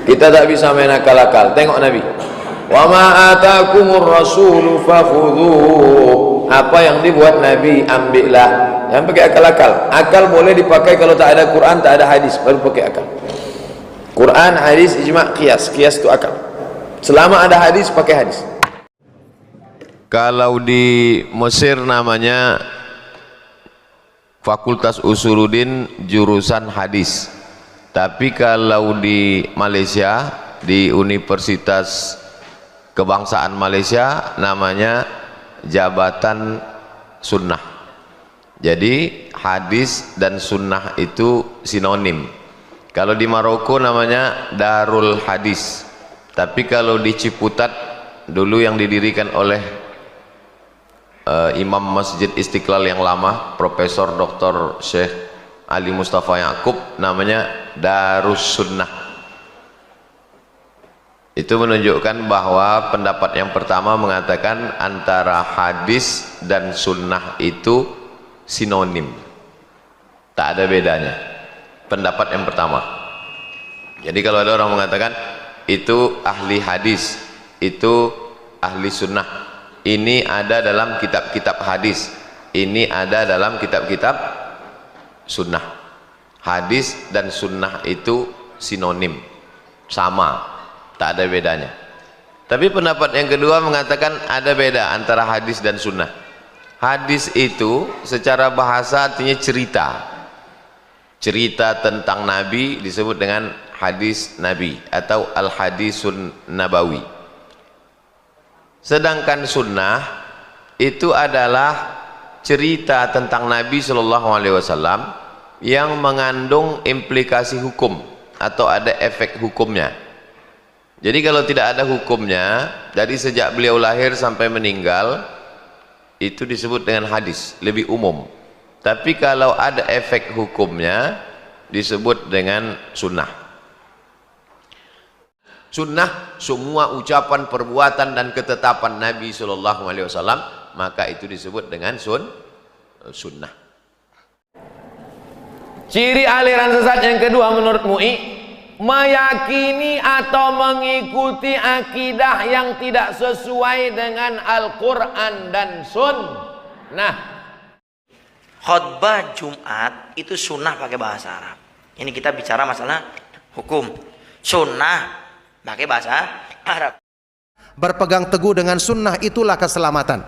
Kita tak bisa main akal-akal. Tengok Nabi. Wa ma atakumur rasulu fakhudhuhu. Apa yang dibuat Nabi ambillah. Jangan pakai akal-akal. Akal boleh dipakai kalau tak ada Quran, tak ada hadis, baru pakai akal. Quran, hadis, ijma', qiyas. Qiyas itu akal. Selama ada hadis, pakai hadis. Kalau di Mesir namanya Fakultas Usuluddin jurusan hadis. Tapi kalau di Malaysia, di Universitas Kebangsaan Malaysia, namanya Jabatan Sunnah. Jadi hadis dan sunnah itu sinonim. Kalau di Maroko namanya Darul Hadis. Tapi kalau di Ciputat, dulu yang didirikan oleh Imam Masjid Istiqlal yang lama, Profesor Dr. Syekh Ali Mustafa Yaqub, namanya Darus Sunnah. Itu menunjukkan bahwa pendapat yang pertama mengatakan antara hadis dan sunnah itu sinonim, tak ada bedanya. Pendapat yang pertama. Jadi kalau ada orang mengatakan itu ahli hadis, itu ahli sunnah, ini ada dalam kitab-kitab hadis, ini ada dalam kitab-kitab sunnah. Hadis dan sunnah itu sinonim, sama, tak ada bedanya. Tapi pendapat yang kedua mengatakan ada beda antara hadis dan sunnah. Hadis itu secara bahasa artinya cerita. Cerita tentang Nabi disebut dengan hadis Nabi atau al-hadisun nabawi. Sedangkan sunnah itu adalah cerita tentang Nabi SAW yang mengandung implikasi hukum atau ada efek hukumnya. Jadi kalau tidak ada hukumnya, dari sejak beliau lahir sampai meninggal, itu disebut dengan hadis, lebih umum. Tapi kalau ada efek hukumnya, disebut dengan sunnah. Sunnah semua ucapan, perbuatan dan ketetapan Nabi SAW, maka itu disebut dengan sunnah. Ciri aliran sesat yang kedua menurut MUI, meyakini atau mengikuti akidah yang tidak sesuai dengan Al-Quran dan Sunnah. Khutbah Jumat itu sunnah pakai bahasa Arab. Ini kita bicara masalah hukum. Sunnah pakai bahasa Arab. Berpegang teguh dengan sunnah itulah keselamatan.